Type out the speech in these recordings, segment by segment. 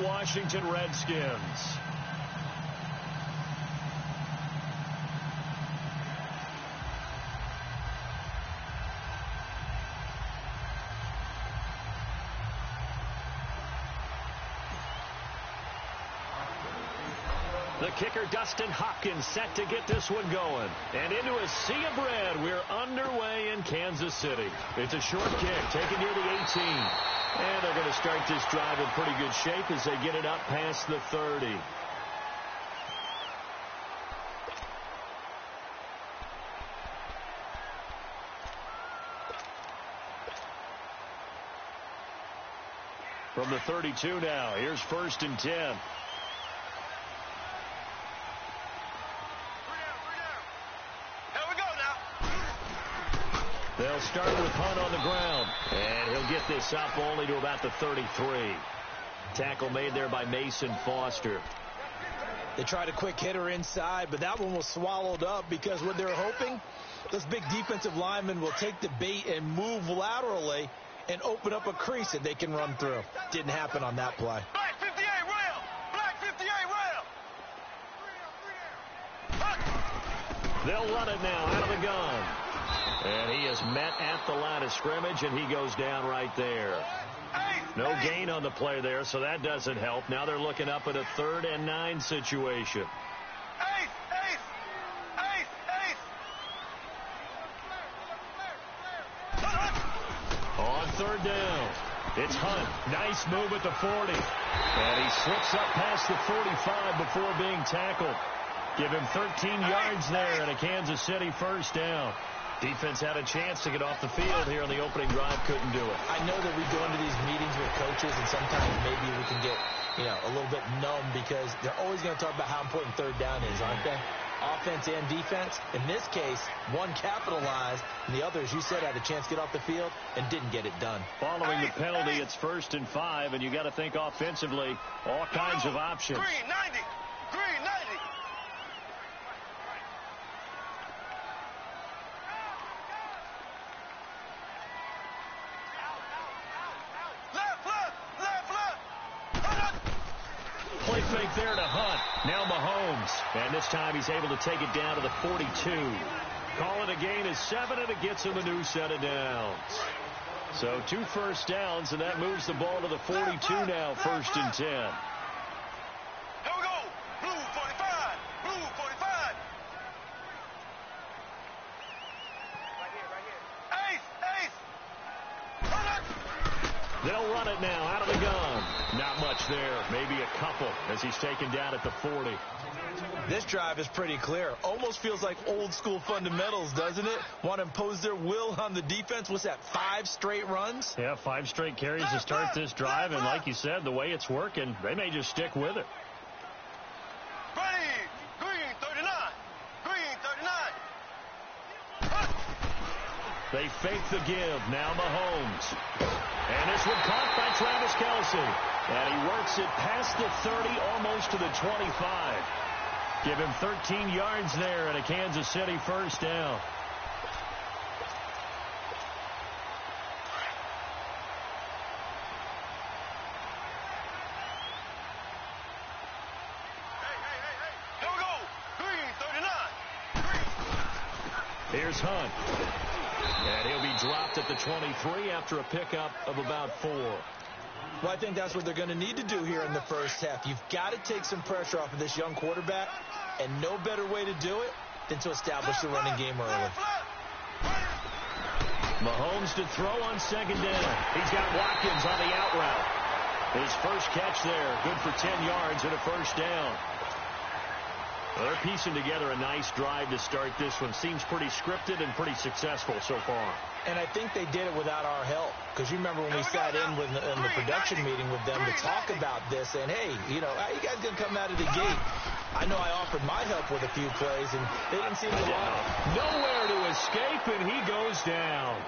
Washington Redskins. The kicker, Dustin Hopkins, set to get this one going. And into a sea of red, we're underway in Kansas City. It's a short kick, taken near the 18. And they're going to start this drive in pretty good shape as they get it up past the 30. From the 32 now, here's 1st and 10. They'll start with Hunt on the ground, and he'll get this up only to about the 33. Tackle made there by Mason Foster. They tried a quick hitter inside, but that one was swallowed up because what they were hoping, those big defensive linemen will take the bait and move laterally and open up a crease that they can run through. Didn't happen on that play. Black 58 rail! Black 58 rail! They'll run it now out of the gun. And he is met at the line of scrimmage, and he goes down right there. No gain on the play there, so that doesn't help. Now they're looking up at a 3rd and 9 situation. On 3rd down, it's Hunt. Nice move at the 40. And he slips up past the 45 before being tackled. Give him 13 yards there and a Kansas City 1st down. Defense had a chance to get off the field here on the opening drive, couldn't do it. I know that we go into these meetings with coaches, and sometimes maybe we can get, a little bit numb because they're always going to talk about how important 3rd down is, aren't they? Offense and defense. In this case, one capitalized, and the other, as you said, had a chance to get off the field and didn't get it done. Following the penalty, it's 1st and 5, and you got to think offensively, all kinds of options. Green 90! Green 90! Play fake there to Hunt. Now Mahomes. And this time he's able to take it down to the 42. Call it a gain of 7, and it gets him a new set of downs. So 2 first downs, and that moves the ball to the 42 now, 1st and 10. Here we go. Blue 45. Blue 45. Ace. They'll run it now out of the gun. Not much there. Maybe a couple as he's taken down at the 40. This drive is pretty clear. Almost feels like old school fundamentals, doesn't it? Want to impose their will on the defense. What's that, 5 straight runs? Yeah, 5 straight carries to start this drive. And like you said, the way it's working, they may just stick with it. Ready. Green 39. Green 39. They fake the give. Now Mahomes. And this one caught by Travis Kelce. And he works it past the 30, almost to the 25. Give him 13 yards there and a Kansas City 1st down. Here we go. Green 39. Here's Hunt. And he'll be dropped at the 23 after a pickup of about 4. Well, I think that's what they're going to need to do here in the first half. You've got to take some pressure off of this young quarterback, and no better way to do it than to establish the running game early. Mahomes to throw on 2nd down. He's got Watkins on the out route. His first catch there, good for 10 yards and a 1st down. Well, they're piecing together a nice drive to start this one. Seems pretty scripted and pretty successful so far. And I think they did it without our help. Because you remember when we sat in the production meeting with them to talk about this, and hey, how you guys going to come out of the gate? I know I offered my help with a few plays, and they didn't seem to want it. Nowhere to escape, and he goes down.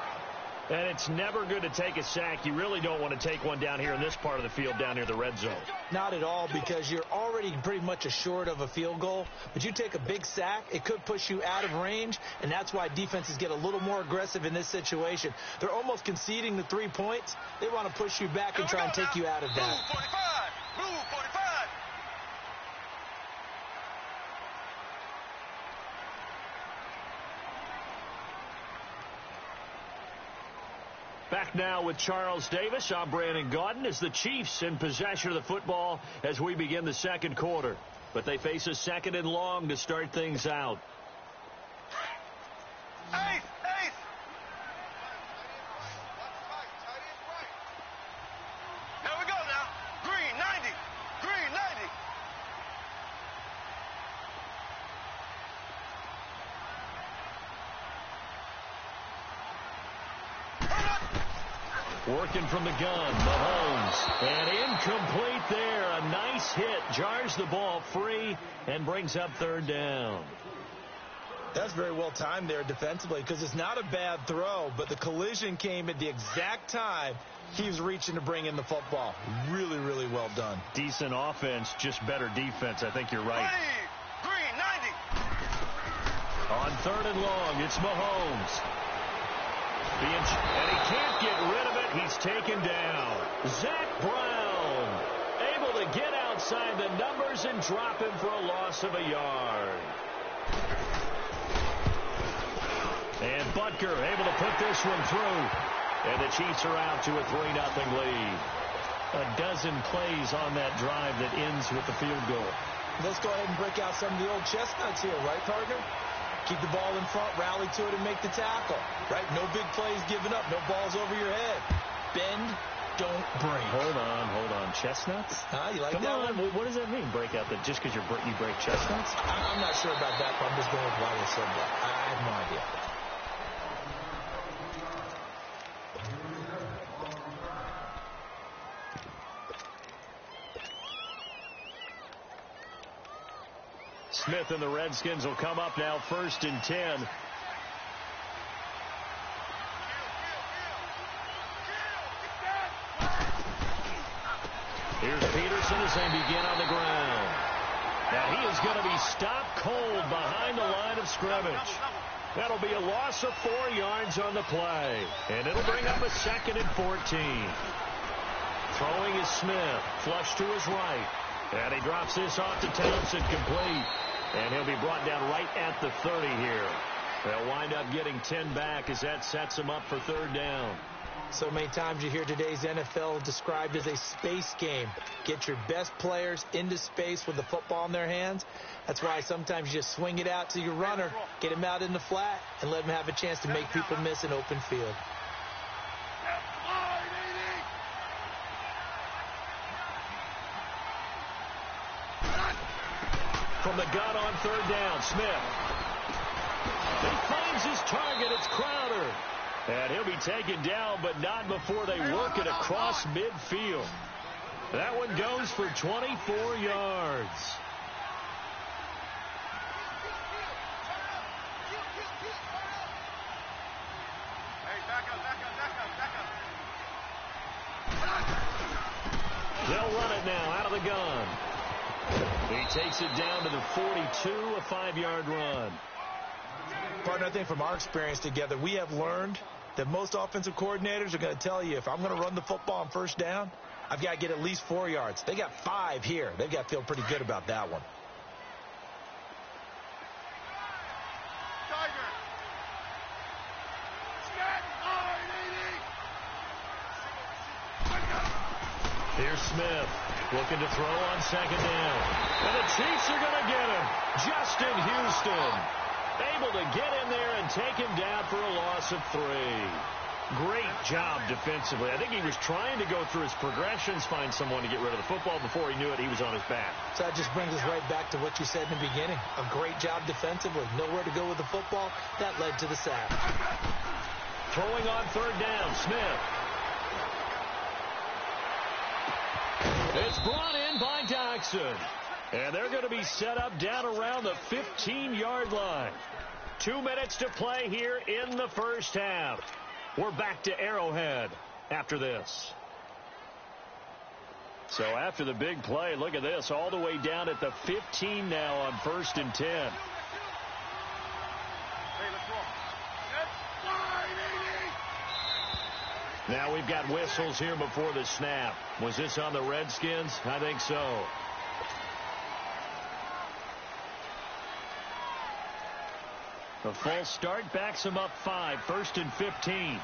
And it's never good to take a sack. You really don't want to take one down here in this part of the field, down near the red zone. Not at all, because you're already pretty much assured of a field goal. But you take a big sack, it could push you out of range, and that's why defenses get a little more aggressive in this situation. They're almost conceding the 3 points. They want to push you back and try and take you out of that. Blue 45. Blue 45. Back now with Charles Davis. I'm Brandon Gaudin as the Chiefs in possession of the football as we begin the second quarter. But they face a second and long to start things out. Ace! Here we go now. Green 90. Green 90. Working from the gun, Mahomes. And incomplete there. A nice hit. Jars the ball free and brings up third down. That's very well timed there defensively because it's not a bad throw, but the collision came at the exact time he was reaching to bring in the football. Really, really well done. Decent offense, just better defense. I think you're right. Green 90. On third and long, it's Mahomes. And he can't get rid of it. He's taken down. Zach Brown able to get outside the numbers and drop him for a loss of a yard. And Butker able to put this one through. And the Chiefs are out to a 3-0 lead. A dozen plays on that drive that ends with the field goal. Let's go ahead and break out some of the old chestnuts here, right, partner? Keep the ball in front, rally to it, and make the tackle. Right? No big plays given up. No balls over your head. Bend, don't break. Hold on. Chestnuts? You like Come that on. one? What does that mean, break out? That just because you break chestnuts? I'm not sure about that, but I'm just going with why they said that. I have no idea. Smith and the Redskins will come up now, 1st and 10. Here's Peterson as they begin on the ground. Now he is going to be stopped cold behind the line of scrimmage. That'll be a loss of 4 yards on the play. And it'll bring up a 2nd and 14. Throwing is Smith. Flush to his right. And he drops this off to Townsend, complete. And he'll be brought down right at the 30 here. They'll wind up getting 10 back as that sets them up for third down. So many times you hear today's NFL described as a space game. Get your best players into space with the football in their hands. That's why sometimes you just swing it out to your runner, get him out in the flat, and let him have a chance to make people miss an open field. From the gun on third down, Smith. He finds his target. It's Crowder. And he'll be taken down, but not before they work it across midfield. That one goes for 24 yards. They'll run it now out of the gun. He takes it down to the 42, a 5-yard run. Partner, I think from our experience together, we have learned that most offensive coordinators are going to tell you, if I'm going to run the football on first down, I've got to get at least 4 yards. They got 5 here. They've got to feel pretty good about that one. Here's Smith looking to throw on second down. And the Chiefs are going to get him. Justin Houston able to get in there and take him down for a loss of 3. Great job defensively. I think he was trying to go through his progressions, find someone to get rid of the football. Before he knew it, he was on his back. So that just brings us right back to what you said in the beginning. A great job defensively. Nowhere to go with the football. That led to the sack. Throwing on third down, Smith. It's brought in by Doxson. And they're going to be set up down around the 15-yard line. 2 minutes to play here in the first half. We're back to Arrowhead after this. So after the big play, look at this, all the way down at the 15 now on 1st and 10. Hey, let's roll. Now we've got whistles here before the snap. Was this on the Redskins? I think so. A false start backs them up 5, 1st and 15.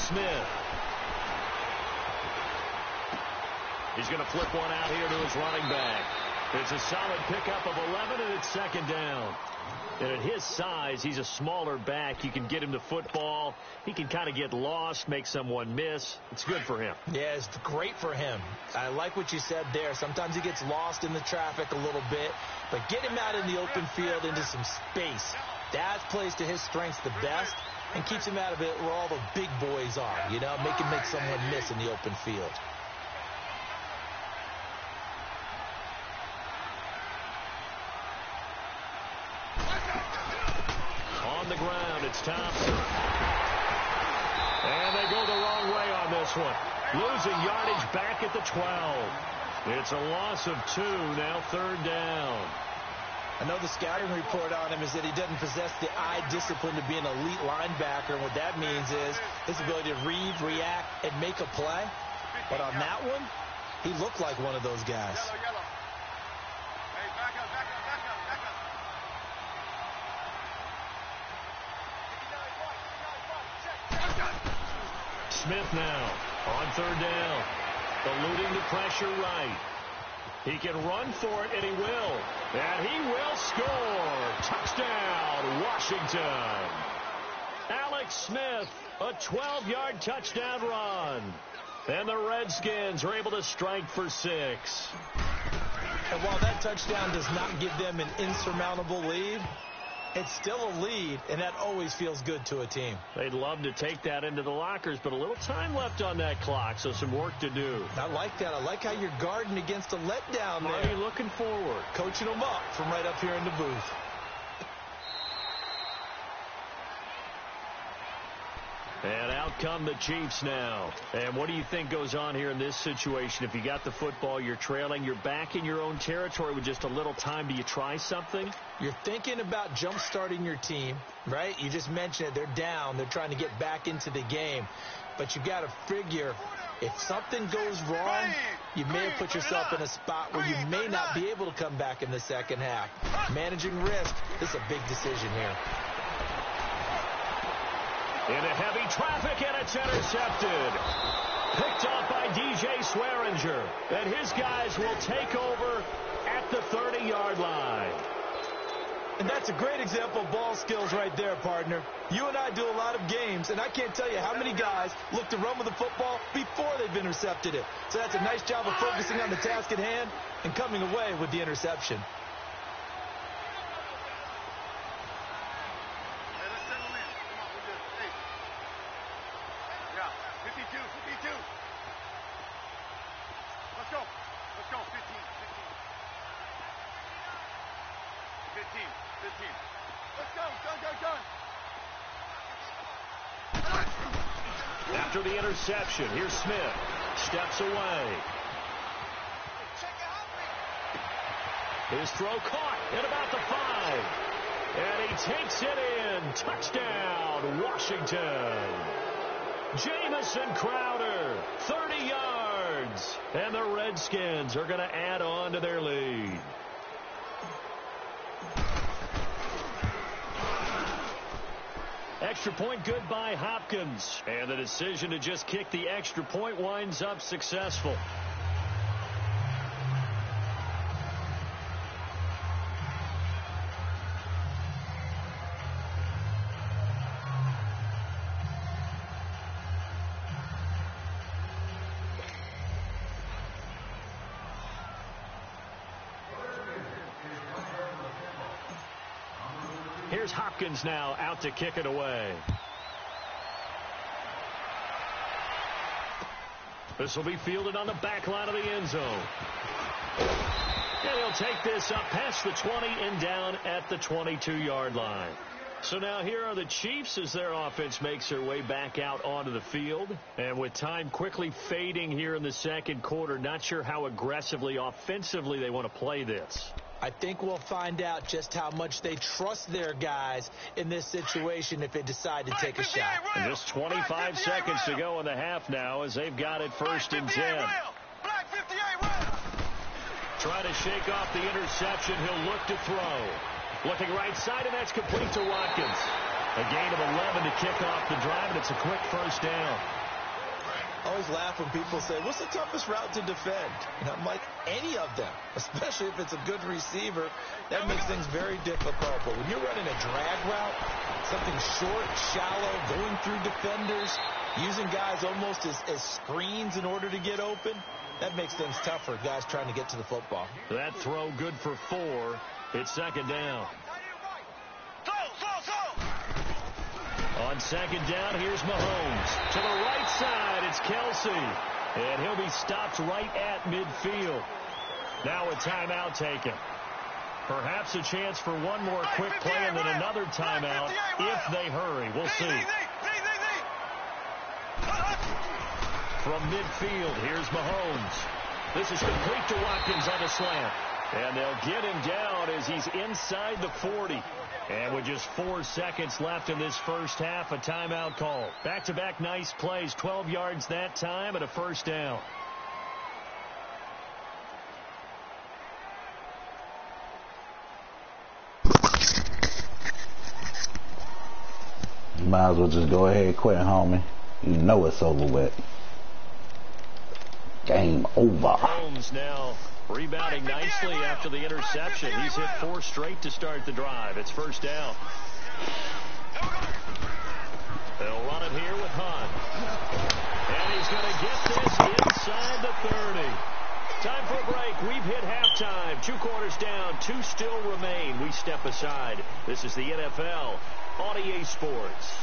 Smith. He's going to flip one out here to his running back. It's a solid pickup of 11, and it's second down. And at his size, he's a smaller back. You can get him the football. He can kind of get lost, make someone miss. It's good for him. Yeah, it's great for him. I like what you said there. Sometimes he gets lost in the traffic a little bit, but get him out in the open field into some space. That plays to his strengths the best and keeps him out of it where all the big boys are, you know, make him make someone miss in the open field. On the ground, it's Thompson. And they go the wrong way on this one. Losing yardage back at the 12. It's a loss of 2, now third down. I know the scouting report on him is that he doesn't possess the eye discipline to be an elite linebacker. And what that means is his ability to read, react, and make a play. But on that one, he looked like one of those guys. Yellow. Hey, back up. Smith now on third down. Eluding the pressure right. He can run for it, and he will. And he will score. Touchdown, Washington. Alex Smith, a 12-yard touchdown run. And the Redskins are able to strike for 6. And while that touchdown does not give them an insurmountable lead, it's still a lead, and that always feels good to a team. They'd love to take that into the lockers, but a little time left on that clock, so some work to do. I like that. I like how you're guarding against a letdown there. Are you looking forward? Coaching them up from right up here in the booth. And out come the Chiefs now. And what do you think goes on here in this situation? If you got the football, you're trailing, you're back in your own territory with just a little time. Do you try something? You're thinking about jump-starting your team, right? You just mentioned it. They're down. They're trying to get back into the game. But you got to figure, if something goes wrong, you may have put yourself in a spot where you may not be able to come back in the second half. Managing risk is a big decision here. Into heavy traffic, and it's intercepted. Picked off by DJ Swearinger. And his guys will take over at the 30-yard line. And that's a great example of ball skills right there, partner. You and I do a lot of games, and I can't tell you how many guys look to run with the football before they've intercepted it. So that's a nice job of focusing on the task at hand and coming away with the interception. After the interception, here's Smith. Steps away. His throw caught at about the 5. And he takes it in. Touchdown, Washington. Jamison Crowder, 30 yards. And the Redskins are going to add on to their lead. Extra point good by Hopkins. And the decision to just kick the extra point winds up successful. Here's Hopkins now out to kick it away. This will be fielded on the back line of the end zone. And he'll take this up past the 20 and down at the 22-yard line. So now here are the Chiefs as their offense makes their way back out onto the field. And with time quickly fading here in the second quarter, not sure how aggressively, offensively they want to play this. I think we'll find out just how much they trust their guys in this situation if they decide to take a shot. And just 25 seconds to go in the half now as they've got it first and 10. Trying to shake off the interception. He'll look to throw. Looking right side, and that's complete to Watkins. A gain of 11 to kick off the drive, and it's a quick first down. I always laugh when people say, what's the toughest route to defend? And I'm like, any of them, especially if it's a good receiver. That makes things very difficult. But when you're running a drag route, something short, shallow, going through defenders, using guys almost as screens in order to get open, that makes things tough for guys trying to get to the football. That throw good for 4. It's second down. On second down, here's Mahomes. To the right side, it's Kelsey. And he'll be stopped right at midfield. Now a timeout taken. Perhaps a chance for one more quick play and then another timeout if they hurry. We'll see. From midfield, here's Mahomes. This is complete to Watkins on the slant. And they'll get him down as he's inside the 40. And with just 4 seconds left in this first half, a timeout call. Back-to-back nice plays, 12 yards that time and a first down. You might as well just go ahead and quit, homie. You know it's over with. Game over. Holmes now rebounding nicely after the interception. He's hit 4 straight to start the drive. It's first down. They'll run it here with Hunt. And he's going to get this inside the 30. Time for a break. We've hit halftime. 2 quarters down. 2 still remain. We step aside. This is the NFL on EA Sports.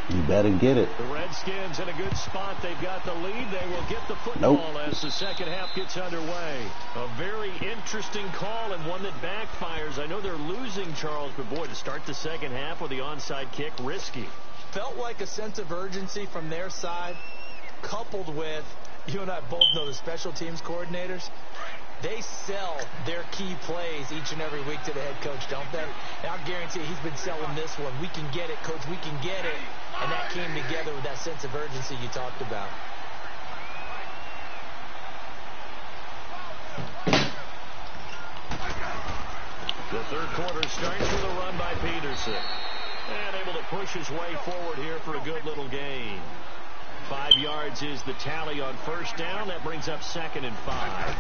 You better get it. The Redskins in a good spot. They've got the lead. They will get the football as the second half gets underway. A very interesting call and one that backfires. I know they're losing, Charles, but boy, to start the second half with the onside kick, risky. Felt like a sense of urgency from their side, coupled with, you and I both know the special teams coordinators. They sell their key plays each and every week to the head coach, don't they? And I'll guarantee you he's been selling this one. We can get it, coach. We can get it. And that came together with that sense of urgency you talked about. The third quarter starts with a run by Peterson. And able to push his way forward here for a good little gain. 5 yards is the tally on first down. That brings up 2nd and 5.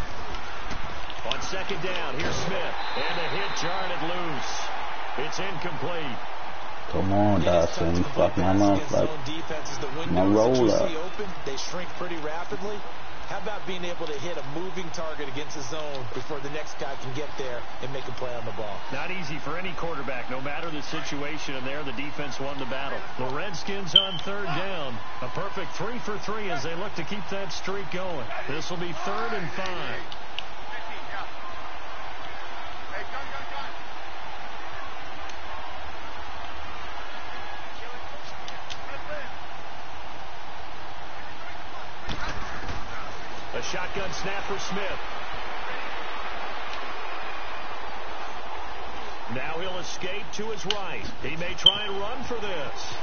On second down, here's Smith. And a hit jarred it loose. It's incomplete. Come on, Dawson. You fuck my mouth up. My roll up. They shrink pretty rapidly. How about being able to hit a moving target against the zone before the next guy can get there and make a play on the ball? Not easy for any quarterback, no matter the situation. And there, the defense won the battle. The Redskins on third down. A perfect 3 for 3 as they look to keep that streak going. This will be 3rd and 5. A shotgun snap for Smith. Now he'll escape to his right. He may try and run for this.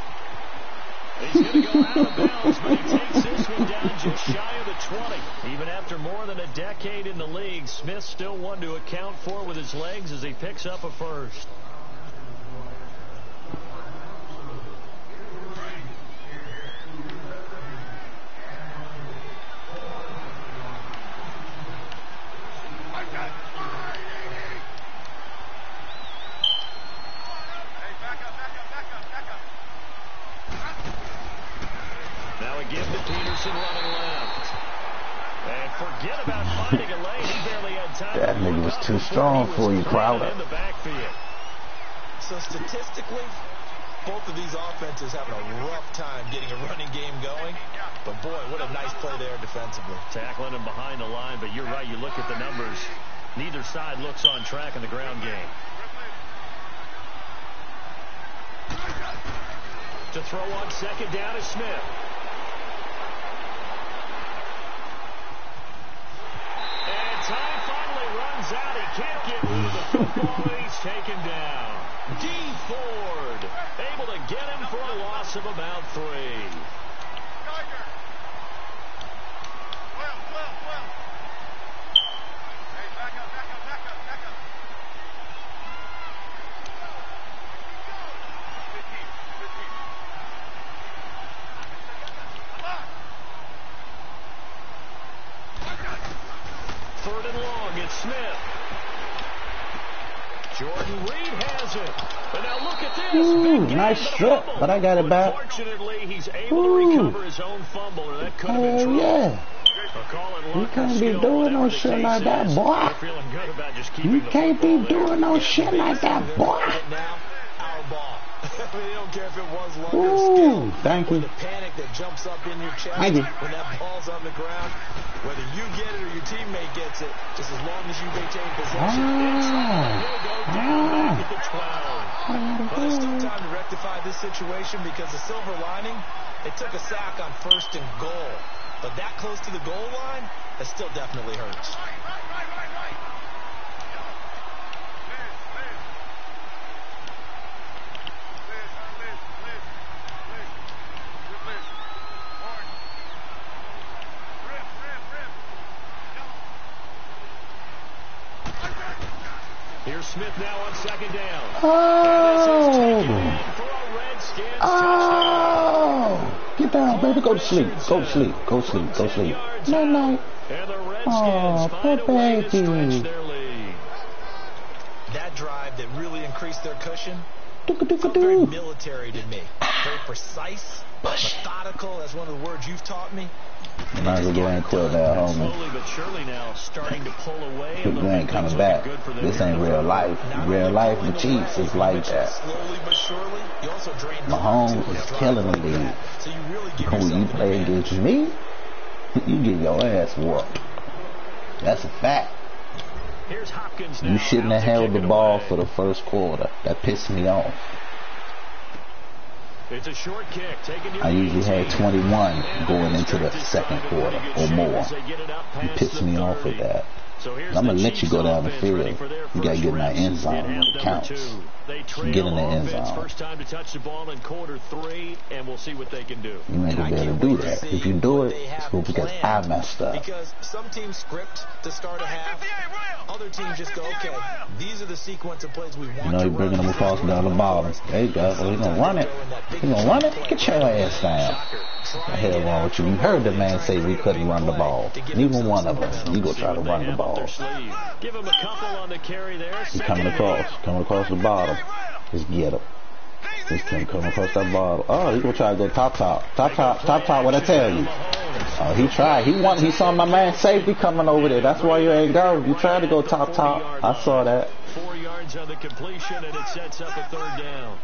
He's going to go out of bounds, but he takes this one down just shy of the 20. Even after more than a decade in the league, Smith still one to account for with his legs as he picks up a first. That nigga was too strong for you, Crowder. So statistically, both of these offenses having a rough time getting a running game going. But boy, what a nice play there defensively. Tackling him behind the line, but you're right. You look at the numbers. Neither side looks on track in the ground game. To throw on second down is Smith. And time finally runs out. He can't get rid of the football, and he's taken down. D. Ford able to get him for a loss of about 3. third and long. It's Smith. Jordan Reed has it. And now look at this. Ooh, nice strip, but I got it back. Fortunately, he's able to recover his own fumble, or that could have been trouble. Yeah. You can't be doing no shit like that, boy. You can't be doing no shit like that, boy. Our ball. They don't care if it was luck or Ooh, skill. thank you. The panic that jumps up in your chest Thank you. when that ball's on the ground, whether you get it or your teammate gets it, just as long as you maintain possession. At the 12. But there's still time to rectify this situation because the silver lining, they took a sack on 1st and goal. But that close to the goal line, that still definitely hurts. Here's Smith now on 2nd down. Oh! Get down, baby. Go to sleep. Go to sleep. Go to sleep. Go to sleep. Night night. Oh, poor baby. That drive that really increased their cushion felt very military to me. Very precise, methodical. That's one of the words you've taught me. You might as well go ahead and quit now, homie. Slowly but surely now starting to pull away. You ain't coming back. This ain't real life. Real life, the Chiefs is like that. Slowly but surely, you also drain Mahomes is killing the league. So you really give When you play against me, you get your ass whooped. That's a fact. Here's Hopkins now. You shouldn't have held the ball for the first quarter. That pissed me off. It's a short kick. I usually had 21 going into the second quarter or more. You pissed me off with that. I'm going to let you go down the field. You got to get in that end zone when it counts. Get in the end zone. First time to touch the ball in quarter 3, and we'll see what they can do. You ain't going to be able to do that. If you do it, it's because I messed up. Because some teams script to start a half. Other teams just go, okay, these are the sequence of plays we want. You know, you're bringing them across down the bottom. There you go. Well, he's going to run it. He's going to run it? Get your ass down. What the hell wrong with you? You heard the man say we couldn't run the ball. Neither one of us. You go try to run the ball. Give him a couple on the carry there. He's coming across the bottom. Just get him. He's coming across that bottom. Oh, he's gonna try to go top. What I tell you? Oh, he tried. He saw my man safety coming over there. That's why you ain't go. You tried to go top. I saw that. 4 yards on the completion, and it sets up a 3rd down.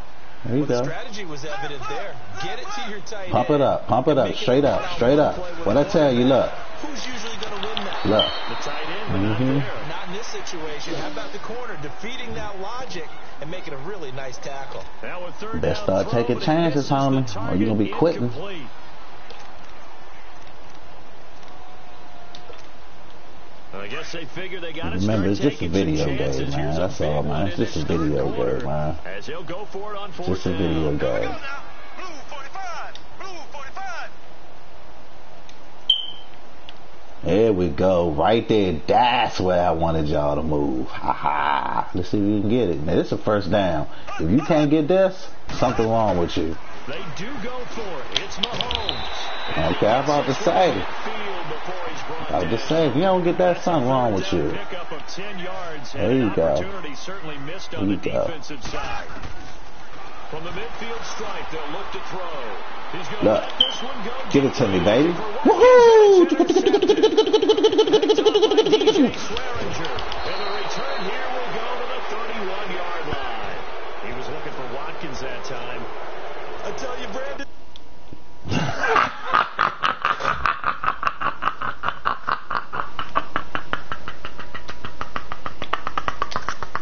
There you go. The strategy was evident there. Get it to your tight end. Pump it up, straight up. What I tell you, look. Who's usually going to win that? Look. The tight end, but not there. Not in this situation. How about the corner defeating that logic and making a really nice tackle? Now with 3rd Best down start throw, taking but chances, homie, or you gonna be quitting. incomplete. I guess they figure they got to Remember, it's start just a taking video some game, chances. man. Here's a That's big all, one man. It's in just a this third video quarter, game, man. As he'll go for it on 4th Just a down. video game. Blue 45. Blue 45. There we go. Right there. That's where I wanted y'all to move. Ha ha. Let's see if you can get it. Now, this is a 1st down. If you can't get this, something wrong with you. They do go for it. It's Mahomes. Okay, I'm about to say. If you don't get that, something wrong with you. Pickup of 10 yards. There you go. Opportunity certainly missed on the defensive side. From the midfield stripe, they'll look to throw. He's going to let this one go. Give it to me, baby. Woohoo! And the return here will go to the 31-yard line. He was looking for Watkins that time. I tell you, Brandon.